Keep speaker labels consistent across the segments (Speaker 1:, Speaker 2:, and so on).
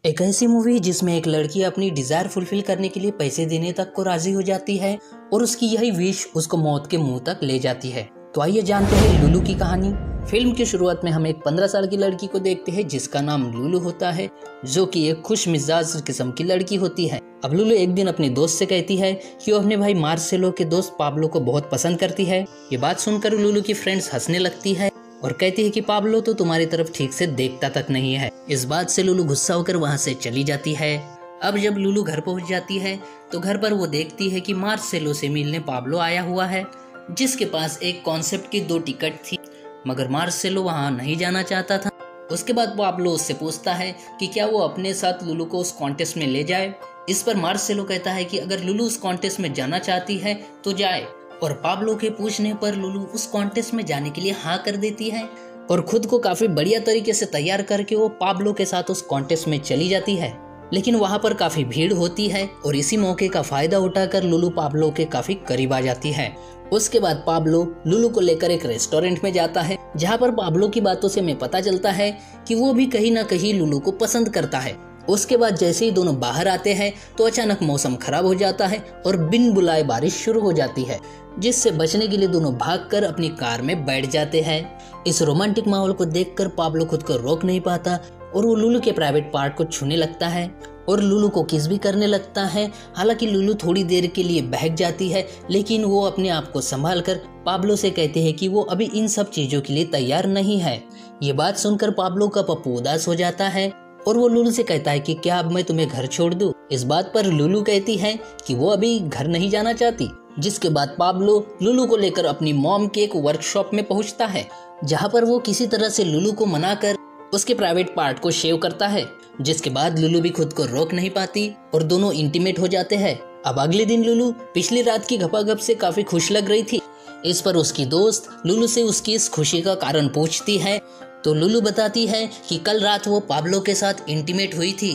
Speaker 1: एक ऐसी मूवी जिसमें एक लड़की अपनी डिजायर फुलफिल करने के लिए पैसे देने तक को राजी हो जाती है और उसकी यही विश उसको मौत के मुंह तक ले जाती है। तो आइए जानते हैं लुलू की कहानी। फिल्म की शुरुआत में हम एक 15 साल की लड़की को देखते हैं जिसका नाम लुलू होता है, जो कि एक खुश मिजाज किस्म की लड़की होती है। अब लुलू एक दिन अपनी दोस्त से कहती है कि वो अपने भाई मार्सेलो के दोस्त पाब्लो को बहुत पसंद करती है। ये बात सुनकर लुलू की फ्रेंड्स हंसने लगती है और कहती है कि पाब्लो तो तुम्हारी तरफ ठीक से देखता तक नहीं है। इस बात से लुलू गुस्सा होकर वहाँ से चली जाती है। अब जब लुलू घर पहुँच जाती है तो घर पर वो देखती है कि मार्सेलो से मिलने पाब्लो आया हुआ है, जिसके पास एक कॉन्सेप्ट की 2 टिकट थी, मगर मार्सेलो वहाँ नहीं जाना चाहता था। उसके बाद पाब्लो उससे पूछता है कि क्या वो अपने साथ लुलू को उस कॉन्टेस्ट में ले जाए। इस पर मार्सेलो कहता है कि अगर लुलू उस कॉन्टेस्ट में जाना चाहती है तो जाए, और पाब्लो के पूछने पर लुलू उस कॉन्टेस्ट में जाने के लिए हाँ कर देती है और खुद को काफी बढ़िया तरीके से तैयार करके वो पाब्लो के साथ उस कॉन्टेस्ट में चली जाती है। लेकिन वहाँ पर काफी भीड़ होती है और इसी मौके का फायदा उठाकर लुलू पाब्लो के काफी करीब आ जाती है। उसके बाद पाब्लो लुलू को लेकर एक रेस्टोरेंट में जाता है, जहाँ पर पाब्लो की बातों से हमें पता चलता है कि वो भी कहीं ना कहीं लुलू को पसंद करता है। उसके बाद जैसे ही दोनों बाहर आते हैं तो अचानक मौसम खराब हो जाता है और बिन बुलाए बारिश शुरू हो जाती है, जिससे बचने के लिए दोनों भागकर अपनी कार में बैठ जाते हैं। इस रोमांटिक माहौल को देखकर पाब्लो खुद को रोक नहीं पाता और वो लुलू के प्राइवेट पार्ट को छूने लगता है और लुलू को किस भी करने लगता है। हालांकि लुलू थोड़ी देर के लिए बहक जाती है, लेकिन वो अपने आप को संभाल कर पाब्लो से कहते हैं कि वो अभी इन सब चीजों के लिए तैयार नहीं है। ये बात सुनकर पाब्लो का पप्पू उदास हो जाता है और वो लुलू से कहता है कि क्या अब मैं तुम्हें घर छोड़ दूं। इस बात पर लुलू कहती है कि वो अभी घर नहीं जाना चाहती। जिसके बाद पाब्लो लुलू को लेकर अपनी मॉम के एक वर्कशॉप में पहुंचता है, जहां पर वो किसी तरह से लुलू को मनाकर उसके प्राइवेट पार्ट को शेव करता है। जिसके बाद लुलू भी खुद को रोक नहीं पाती और दोनों इंटीमेट हो जाते हैं। अब अगले दिन लुलू पिछली रात की गपागप से काफी खुश लग रही थी। इस पर उसकी दोस्त लुलू से उसकी इस खुशी का कारण पूछती है तो लुलू बताती है कि कल रात वो पाब्लो के साथ इंटीमेट हुई थी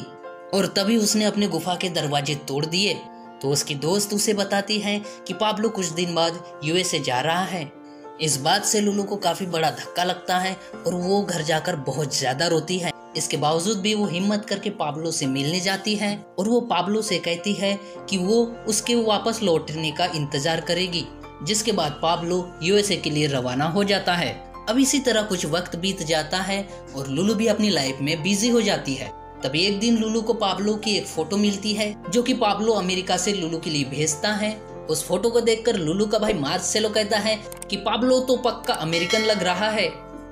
Speaker 1: और तभी उसने अपने गुफा के दरवाजे तोड़ दिए। तो उसकी दोस्त उसे बताती है कि पाब्लो कुछ दिन बाद यूएसए जा रहा है। इस बात से लुलू को काफी बड़ा धक्का लगता है और वो घर जाकर बहुत ज्यादा रोती है। इसके बावजूद भी वो हिम्मत करके पाब्लो से मिलने जाती है और वो पाब्लो से कहती है कि वो उसके वापस लौटने का इंतजार करेगी। जिसके बाद पाब्लो यूएसए के लिए रवाना हो जाता है। अब इसी तरह कुछ वक्त बीत जाता है और लुलू भी अपनी लाइफ में बिजी हो जाती है। तभी एक दिन लुलू को पाब्लो की एक फोटो मिलती है, जो कि पाब्लो अमेरिका से लुलू के लिए भेजता है। उस फोटो को देखकर लुलू का भाई मार्सेलो कहता है कि पाब्लो तो पक्का अमेरिकन लग रहा है,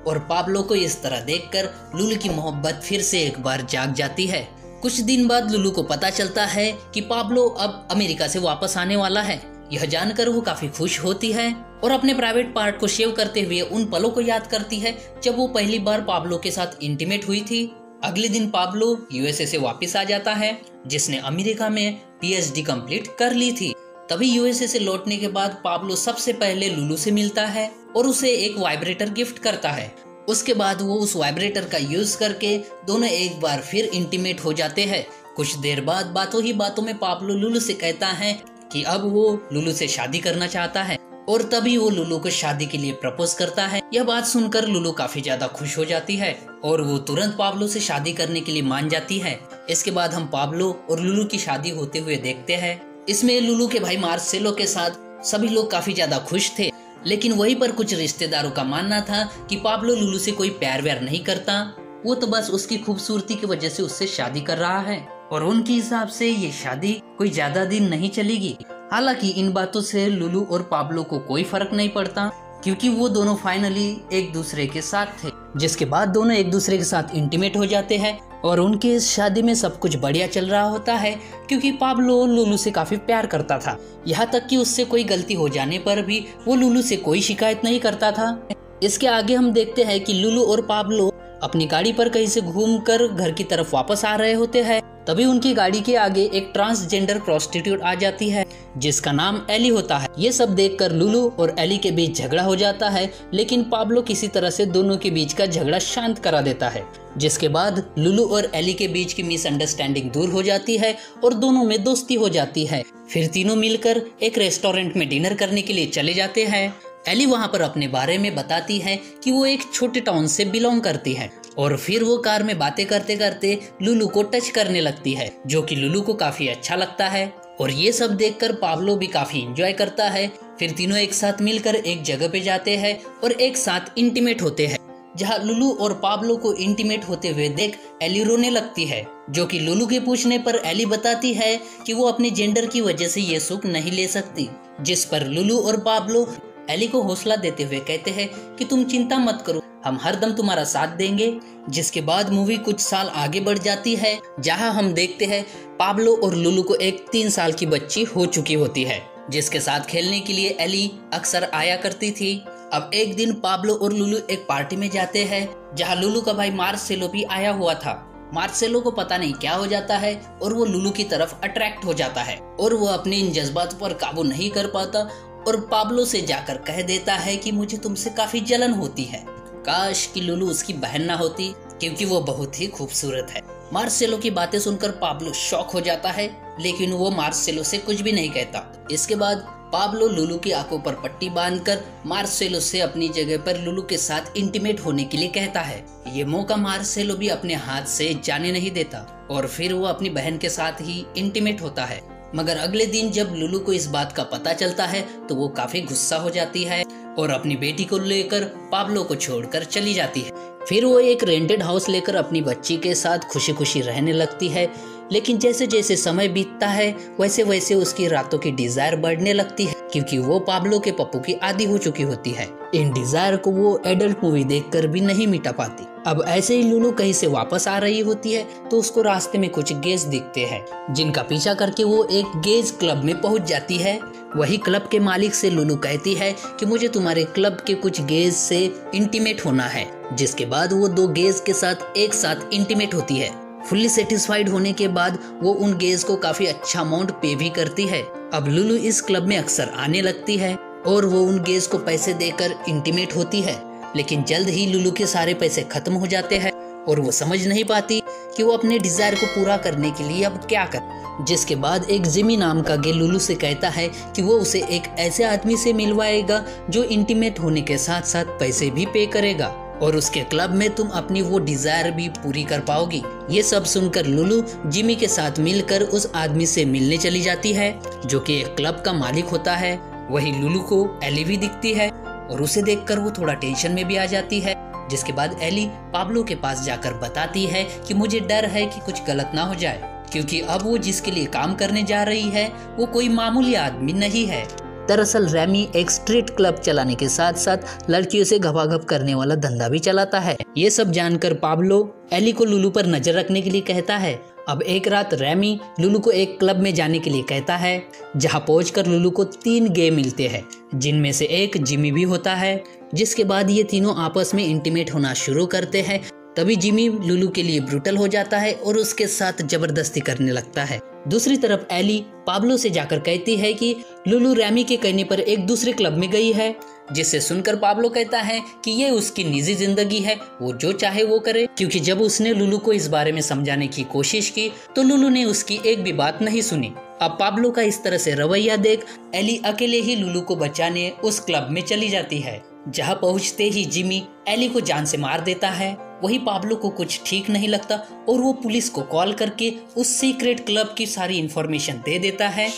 Speaker 1: और पाब्लो को इस तरह देखकर लुलू की मोहब्बत फिर से एक बार जाग जाती है। कुछ दिन बाद लुलू को पता चलता है कि पाब्लो अब अमेरिका से वापस आने वाला है। यह जानकर वो काफी खुश होती है और अपने प्राइवेट पार्ट को शेव करते हुए उन पलों को याद करती है जब वो पहली बार पाब्लो के साथ इंटीमेट हुई थी। अगले दिन पाब्लो यूएसए से वापस आ जाता है, जिसने अमेरिका में पीएचडी कंप्लीट कर ली थी। तभी यूएसए से लौटने के बाद पाब्लो सबसे पहले लुलू से मिलता है और उसे एक वाइब्रेटर गिफ्ट करता है। उसके बाद वो उस वाइब्रेटर का यूज करके दोनों एक बार फिर इंटीमेट हो जाते हैं। कुछ देर बाद बातों ही बातों में पाब्लो लुलू से कहता है कि अब वो लुलू से शादी करना चाहता है और तभी वो लुलू को शादी के लिए प्रपोज करता है। यह बात सुनकर लुलू काफी ज्यादा खुश हो जाती है और वो तुरंत पाब्लो से शादी करने के लिए मान जाती है। इसके बाद हम पाब्लो और लुलू की शादी होते हुए देखते हैं। इसमें लुलू के भाई मार्सेलो के साथ सभी लोग काफी ज्यादा खुश थे, लेकिन वहीं पर कुछ रिश्तेदारों का मानना था कि पाब्लो लुलू से कोई प्यार व्यार नहीं करता, वो तो बस उसकी खूबसूरती की वजह से उससे शादी कर रहा है और उनके हिसाब से ये शादी कोई ज्यादा दिन नहीं चलेगी। हालांकि इन बातों से लुलू और पाब्लो को कोई फर्क नहीं पड़ता, क्योंकि वो दोनों फाइनली एक दूसरे के साथ थे। जिसके बाद दोनों एक दूसरे के साथ इंटीमेट हो जाते हैं और उनकी इस शादी में सब कुछ बढ़िया चल रहा होता है, क्योंकि पाब्लो लुलू से काफी प्यार करता था। यहाँ तक कि उससे कोई गलती हो जाने पर भी वो लुलू से कोई शिकायत नहीं करता था। इसके आगे हम देखते हैं कि लुलू और पाब्लो अपनी गाड़ी पर कहीं से घूमकर घर की तरफ वापस आ रहे होते हैं। तभी उनकी गाड़ी के आगे एक ट्रांसजेंडर प्रोस्टिट्यूट आ जाती है, जिसका नाम एली होता है। ये सब देखकर लुलू और एली के बीच झगड़ा हो जाता है, लेकिन पाब्लो किसी तरह से दोनों के बीच का झगड़ा शांत करा देता है। जिसके बाद लुलू और एली के बीच की मिसअंडरस्टैंडिंग दूर हो जाती है और दोनों में दोस्ती हो जाती है। फिर तीनों मिलकर एक रेस्टोरेंट में डिनर करने के लिए चले जाते हैं। एली वहाँ पर अपने बारे में बताती है कि वो एक छोटे टाउन से बिलोंग करती है और फिर वो कार में बातें करते करते लुलू को टच करने लगती है, जो कि लुलू को काफी अच्छा लगता है और ये सब देखकर पाब्लो भी काफी एंजॉय करता है। फिर तीनों एक साथ मिलकर एक जगह पे जाते हैं और एक साथ इंटीमेट होते हैं, जहाँ लुलू और पाब्लो को इंटीमेट होते हुए देख एली रोने लगती है, जो कि लुलू के पूछने पर एली बताती है कि वो अपने जेंडर की वजह से ये सुख नहीं ले सकती, जिस पर लुलू और पाब्लो एली को हौसला देते हुए कहते हैं कि तुम चिंता मत करो, हम हरदम तुम्हारा साथ देंगे। जिसके बाद मूवी कुछ साल आगे बढ़ जाती है, जहां हम देखते हैं पाब्लो और लुलू को एक 3 साल की बच्ची हो चुकी होती है, जिसके साथ खेलने के लिए एली अक्सर आया करती थी। अब एक दिन पाब्लो और लुलू एक पार्टी में जाते हैं, जहां लुलू का भाई मार्सेलो भी आया हुआ था। मार्सेलो को पता नहीं क्या हो जाता है और वो लुलू की तरफ अट्रैक्ट हो जाता है और वो अपने इन जज्बात पर काबू नहीं कर पाता और पाब्लो से जाकर कह देता है कि मुझे तुमसे काफी जलन होती है, काश कि लुलू उसकी बहन ना होती, क्योंकि वो बहुत ही खूबसूरत है। मार्सेलो की बातें सुनकर पाब्लो शॉक हो जाता है, लेकिन वो मार्सेलो से कुछ भी नहीं कहता। इसके बाद पाब्लो लुलू की आंखों पर पट्टी बांधकर मार्सेलो से अपनी जगह पर लुलू के साथ इंटीमेट होने के लिए कहता है। ये मौका मार्सेलो भी अपने हाथ से जाने नहीं देता और फिर वो अपनी बहन के साथ ही इंटीमेट होता है। मगर अगले दिन जब लुलू को इस बात का पता चलता है तो वो काफी गुस्सा हो जाती है और अपनी बेटी को लेकर पाब्लो को छोड़कर चली जाती है। फिर वो एक रेंटेड हाउस लेकर अपनी बच्ची के साथ खुशी खुशी रहने लगती है, लेकिन जैसे जैसे समय बीतता है वैसे वैसे उसकी रातों की डिजायर बढ़ने लगती है, क्योंकि वो पाब्लो के पप्पू की आदी हो चुकी होती है। इन डिजायर को वो एडल्ट मूवी देखकर भी नहीं मिटा पाती। अब ऐसे ही लुलू कहीं से वापस आ रही होती है तो उसको रास्ते में कुछ गेज दिखते हैं, जिनका पीछा करके वो एक गेज क्लब में पहुंच जाती है। वही क्लब के मालिक से लुलू कहती है कि मुझे तुम्हारे क्लब के कुछ गेज से इंटीमेट होना है, जिसके बाद वो 2 गेज के साथ एक साथ इंटीमेट होती है। फुल्ली सेटिस्फाइड होने के बाद वो उन गेज को काफी अच्छा अमाउंट पे भी करती है। अब लुलू इस क्लब में अक्सर आने लगती है और वो उन गेज को पैसे देकर इंटीमेट होती है, लेकिन जल्द ही लुलू के सारे पैसे खत्म हो जाते हैं और वो समझ नहीं पाती कि वो अपने डिजायर को पूरा करने के लिए अब क्या कर। जिसके बाद एक जिमी नाम का गे लुलू से कहता है कि वो उसे एक ऐसे आदमी से मिलवाएगा जो इंटीमेट होने के साथ साथ पैसे भी पे करेगा और उसके क्लब में तुम अपनी वो डिजायर भी पूरी कर पाओगी। ये सब सुनकर लुलू जिमी के साथ मिलकर उस आदमी से मिलने चली जाती है, जो कि एक क्लब का मालिक होता है। वही लुलू को एली भी दिखती है और उसे देखकर वो थोड़ा टेंशन में भी आ जाती है। जिसके बाद एली पाब्लो के पास जाकर बताती है कि मुझे डर है कि कुछ गलत ना हो जाए, क्योंकि अब वो जिसके लिए काम करने जा रही है वो कोई मामूली आदमी नहीं है। दरअसल रैमी एक स्ट्रीट क्लब चलाने के साथ साथ लड़कियों से घपाघप करने वाला धंधा भी चलाता है। ये सब जानकर पाब्लो एली को लुलू पर नजर रखने के लिए कहता है। अब एक रात रैमी लुलू को एक क्लब में जाने के लिए कहता है, जहां पहुंचकर लुलू को 3 गे मिलते हैं, जिनमें से एक जिमी भी होता है। जिसके बाद ये तीनों आपस में इंटीमेट होना शुरू करते हैं। तभी जिमी लुलू के लिए ब्रूटल हो जाता है और उसके साथ जबरदस्ती करने लगता है। दूसरी तरफ एली पाब्लो से जाकर कहती है कि लुलू रैमी के कहने पर एक दूसरे क्लब में गई है, जिससे सुनकर पाब्लो कहता है कि ये उसकी निजी जिंदगी है, वो जो चाहे वो करे, क्योंकि जब उसने लुलू को इस बारे में समझाने की कोशिश की तो लुलू ने उसकी एक भी बात नहीं सुनी। अब पाब्लो का इस तरह से रवैया देख एली अकेले ही लुलू को बचाने उस क्लब में चली जाती है, जहां पहुंचते ही जिमी एली को जान से मार देता है। वही पाब्लो को कुछ ठीक नहीं लगता और वो पुलिस को कॉल करके उस सीक्रेट क्लब की सारी इंफॉर्मेशन दे देता है।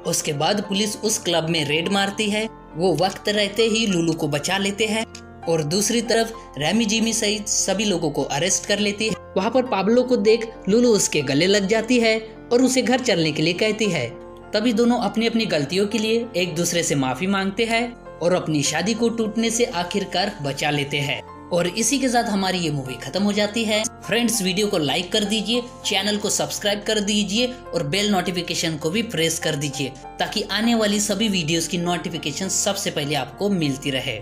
Speaker 1: उसके बाद पुलिस उस क्लब में रेड मारती है। वो वक्त रहते ही लुलू को बचा लेते हैं और दूसरी तरफ रैमी जिमी सहित सभी लोगों को अरेस्ट कर लेती है। वहाँ पर पाब्लो को देख लुलू उसके गले लग जाती है और उसे घर चलने के लिए कहती है। तभी दोनों अपनी अपनी गलतियों के लिए एक दूसरे से माफी मांगते हैं और अपनी शादी को टूटने से आखिरकार बचा लेते हैं। और इसी के साथ हमारी ये मूवी खत्म हो जाती है। फ्रेंड्स, वीडियो को लाइक कर दीजिए, चैनल को सब्सक्राइब कर दीजिए और बेल नोटिफिकेशन को भी प्रेस कर दीजिए, ताकि आने वाली सभी वीडियोस की नोटिफिकेशन सबसे पहले आपको मिलती रहे।